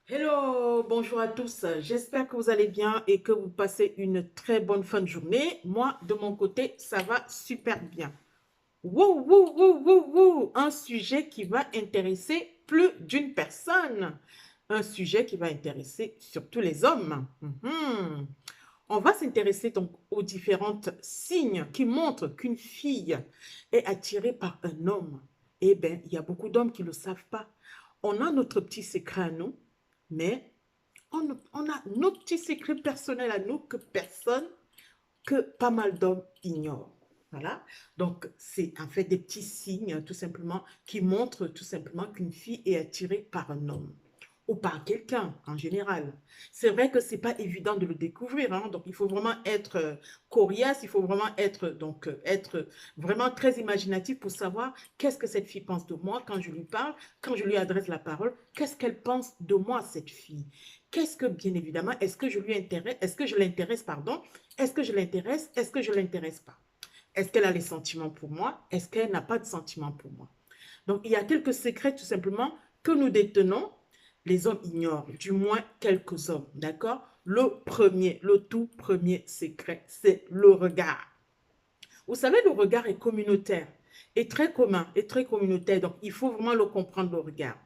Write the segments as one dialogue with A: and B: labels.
A: Hello, bonjour à tous. J'espère que vous allez bien et que vous passez une très bonne fin de journée. Moi, de mon côté, ça va super bien. Wouh, wouh, wouh, wouh, wouh. Un sujet qui va intéresser plus d'une personne. Un sujet qui va intéresser surtout les hommes. On va s'intéresser donc aux différents signes qui montrent qu'une fille est attirée par un homme. Eh bien, il y a beaucoup d'hommes qui ne le savent pas. On a notre petit secret à nous, mais on a nos petits secrets personnels à nous que pas mal d'hommes ignorent. Voilà. Donc, c'est en fait des petits signes, tout simplement, qui montrent tout simplement qu'une fille est attirée par un homme ou par quelqu'un en général. C'est vrai que c'est pas évident de le découvrir, hein, donc il faut vraiment être coriace, il faut vraiment être vraiment très imaginatif pour savoir qu'est-ce que cette fille pense de moi quand je lui parle, quand je lui adresse la parole, qu'est-ce qu'elle pense de moi, cette fille. Qu'est-ce que, bien évidemment, est-ce que je lui intéresse, est-ce que je l'intéresse, pardon, est-ce que je l'intéresse, est-ce que je l'intéresse pas. Est-ce qu'elle a les sentiments pour moi? Est-ce qu'elle n'a pas de sentiments pour moi? Donc, il y a quelques secrets tout simplement que nous détenons, les hommes ignorent, du moins quelques hommes, d'accord? Le tout premier secret, c'est le regard. Vous savez, le regard est communautaire, est très commun, est très communautaire, donc il faut vraiment le comprendre, le regard.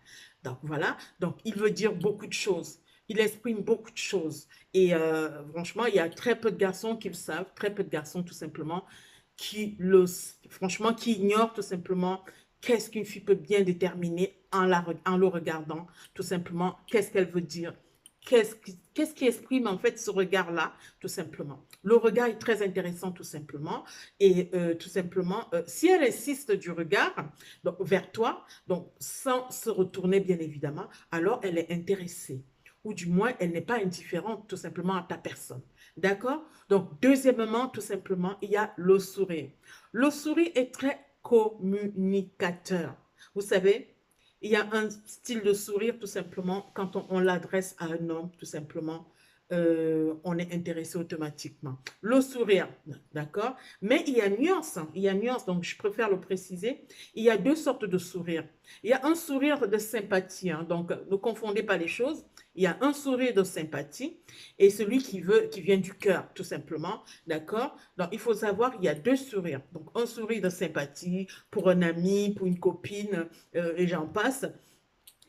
A: Donc voilà, donc il veut dire beaucoup de choses. Il exprime beaucoup de choses. Et franchement, il y a très peu de garçons qui le savent, très peu de garçons tout simplement franchement, qui ignorent tout simplement qu'est-ce qu'une fille peut bien déterminer en le regardant, tout simplement, qu'est-ce qu'elle veut dire, qu'est-ce qui exprime en fait ce regard-là, tout simplement. Le regard est très intéressant, tout simplement, et tout simplement, si elle insiste du regard donc, vers toi, donc sans se retourner bien évidemment, alors elle est intéressée, ou du moins elle n'est pas indifférente tout simplement à ta personne. D'accord? Donc, deuxièmement, tout simplement, il y a le sourire. Le sourire est très communicateur. Vous savez, il y a un style de sourire, tout simplement, quand on l'adresse à un homme, tout simplement, on est intéressé automatiquement. Le sourire, d'accord? Mais il y a nuance, hein, il y a nuance, donc je préfère le préciser. Il y a deux sortes de sourires. Il y a un sourire de sympathie, hein, donc ne confondez pas les choses. Il y a un sourire de sympathie et celui qui vient du cœur, tout simplement, d'accord? Donc, il faut savoir qu'il y a deux sourires. Donc, un sourire de sympathie pour un ami, pour une copine, et j'en passe.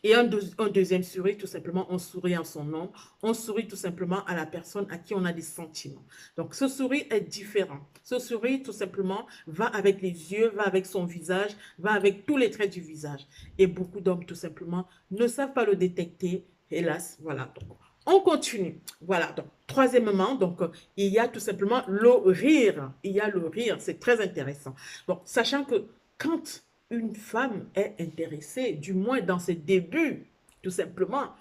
A: Et un deuxième sourire, tout simplement, on sourit en son nom. On sourit tout simplement à la personne à qui on a des sentiments. Donc, ce sourire est différent. Ce sourire, tout simplement, va avec les yeux, va avec son visage, va avec tous les traits du visage. Et beaucoup d'hommes, tout simplement, ne savent pas le détecter. Hélas, voilà. Donc, on continue. Voilà. Donc, troisièmement, donc, il y a tout simplement le rire. Il y a le rire. C'est très intéressant. Donc, sachant que quand une femme est intéressée, du moins dans ses débuts, tout simplement,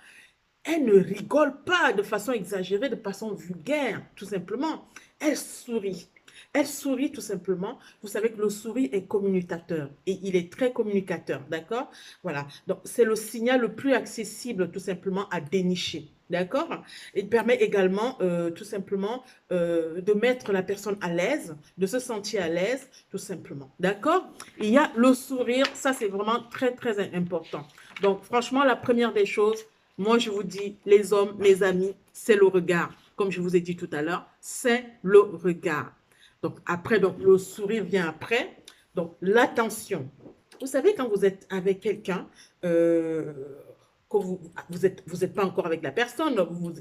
A: elle ne rigole pas de façon exagérée, de façon vulgaire, tout simplement. Elle sourit. Elle sourit tout simplement. Vous savez que le sourire est communicateur et il est très communicateur, d'accord? Voilà. Donc, c'est le signal le plus accessible tout simplement à dénicher. D'accord? Il permet également tout simplement de mettre la personne à l'aise, de se sentir à l'aise, tout simplement. D'accord? Il y a le sourire, ça c'est vraiment très très important. Donc franchement, la première des choses, moi, je vous dis, les hommes, mes amis, c'est le regard. Comme je vous ai dit tout à l'heure, c'est le regard. Donc, après, donc, le sourire vient après. Donc, l'attention. Vous savez, quand vous êtes avec quelqu'un, euh, que vous êtes pas encore avec la personne, vous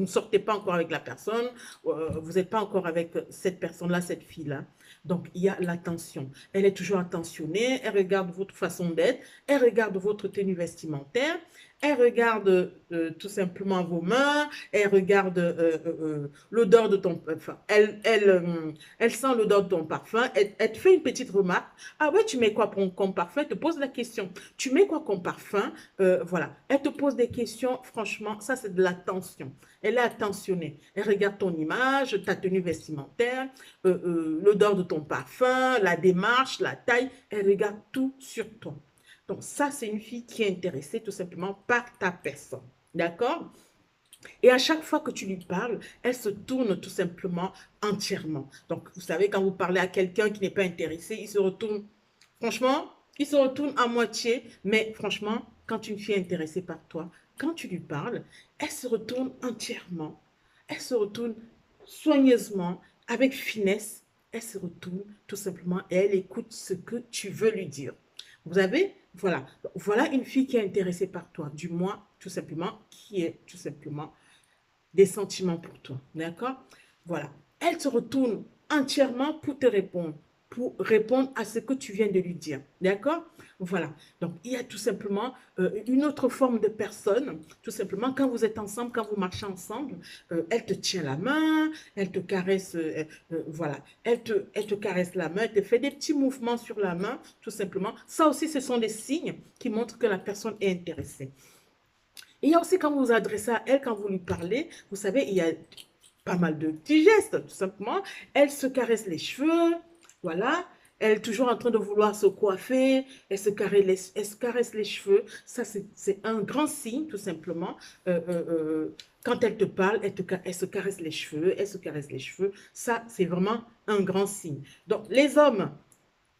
A: ne sortez pas encore avec la personne, vous n'êtes pas encore avec cette personne-là, cette fille-là. Donc, il y a l'attention. Elle est toujours attentionnée, elle regarde votre façon d'être, elle regarde votre tenue vestimentaire, elle regarde tout simplement vos mains, elle regarde l'odeur de ton parfum, elle sent l'odeur de ton parfum, elle te fait une petite remarque. Ah ouais, tu mets quoi comme parfum? Elle te pose la question. Tu mets quoi comme parfum? Voilà. Elle te pose des questions, franchement, ça c'est de l'attention. Elle est attentionnée. Elle regarde ton image, ta tenue vestimentaire, l'odeur de ton parfum, la démarche, la taille. Elle regarde tout sur toi. Donc ça, c'est une fille qui est intéressée tout simplement par ta personne. D'accord? Et à chaque fois que tu lui parles, elle se tourne tout simplement entièrement. Donc, vous savez, quand vous parlez à quelqu'un qui n'est pas intéressé, il se retourne. Franchement, Il se retourne à moitié, mais franchement, quand une fille est intéressée par toi, quand tu lui parles, elle se retourne entièrement. Elle se retourne soigneusement, avec finesse. Elle se retourne tout simplement et elle écoute ce que tu veux lui dire. Vous avez, voilà, voilà une fille qui est intéressée par toi, du moins, tout simplement, qui est tout simplement des sentiments pour toi. D'accord? Voilà. Elle se retourne entièrement pour répondre à ce que tu viens de lui dire. D'accord? Voilà. Donc, il y a tout simplement une autre forme de personne. Tout simplement, quand vous êtes ensemble, quand vous marchez ensemble, elle te tient la main, elle te caresse, voilà. Elle te caresse la main, elle te fait des petits mouvements sur la main, tout simplement. Ça aussi, ce sont des signes qui montrent que la personne est intéressée. Il y a aussi quand vous vous adressez à elle, quand vous lui parlez, vous savez, il y a pas mal de petits gestes, tout simplement. Elle se caresse les cheveux, voilà. Elle est toujours en train de vouloir se coiffer, elle se caresse les cheveux. Ça, c'est un grand signe, tout simplement. Quand elle te parle, elle se caresse les cheveux, elle se caresse les cheveux. Ça, c'est vraiment un grand signe. Donc, les hommes,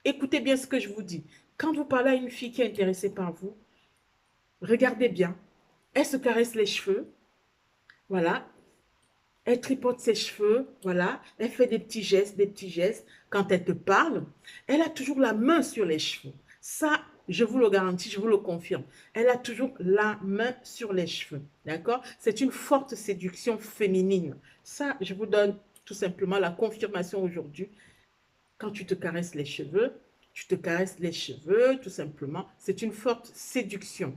A: écoutez bien ce que je vous dis. Quand vous parlez à une fille qui est intéressée par vous, regardez bien. Elle se caresse les cheveux, voilà. Elle tripote ses cheveux, voilà. Elle fait des petits gestes, des petits gestes. Quand elle te parle, elle a toujours la main sur les cheveux. Ça, je vous le garantis, je vous le confirme. Elle a toujours la main sur les cheveux, d'accord? C'est une forte séduction féminine. Ça, je vous donne tout simplement la confirmation aujourd'hui. Quand tu te caresses les cheveux, tu te caresses les cheveux, tout simplement. C'est une forte séduction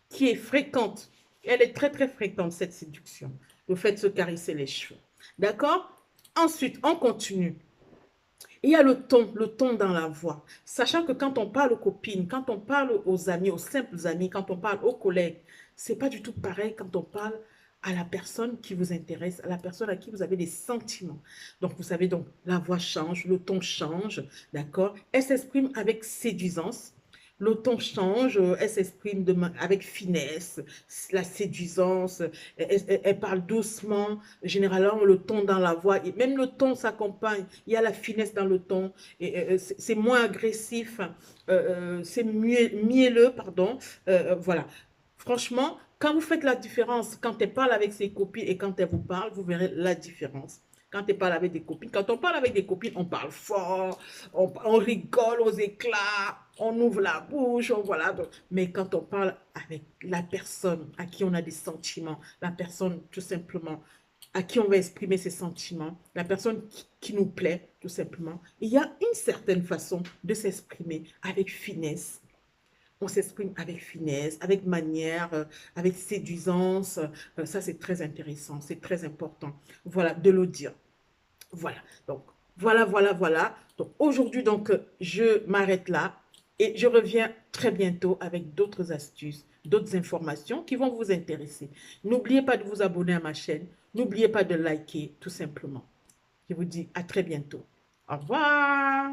A: qui est fréquente. Elle est très, très fréquente, cette séduction. Le fait de se caresser les cheveux. D'accord? Ensuite, on continue. Il y a le ton dans la voix. Sachant que quand on parle aux copines, quand on parle aux amis, aux simples amis, quand on parle aux collègues, c'est pas du tout pareil quand on parle à la personne qui vous intéresse, à la personne à qui vous avez des sentiments. Donc, vous savez, donc, la voix change, le ton change, d'accord? Elle s'exprime avec séduisance. Le ton change, elle s'exprime avec finesse, la séduisance, elle parle doucement, généralement le ton dans la voix, et même le ton s'accompagne, il y a la finesse dans le ton, c'est moins agressif, c'est mielleux, pardon, voilà. Franchement, quand vous faites la différence, quand elle parle avec ses copines et quand elle vous parle, vous verrez la différence. Quand elle parle avec des copines, quand on parle avec des copines, on parle fort, on rigole aux éclats, on ouvre la bouche, voilà. Mais quand on parle avec la personne à qui on a des sentiments, la personne tout simplement à qui on va exprimer ses sentiments, la personne qui nous plaît tout simplement, il y a une certaine façon de s'exprimer avec finesse. On s'exprime avec finesse, avec manière, avec séduisance. Ça, c'est très intéressant, c'est très important. Voilà, de le dire. Voilà. Donc, voilà. Donc, aujourd'hui, donc, je m'arrête là et je reviens très bientôt avec d'autres astuces, d'autres informations qui vont vous intéresser. N'oubliez pas de vous abonner à ma chaîne. N'oubliez pas de liker, tout simplement. Je vous dis à très bientôt. Au revoir.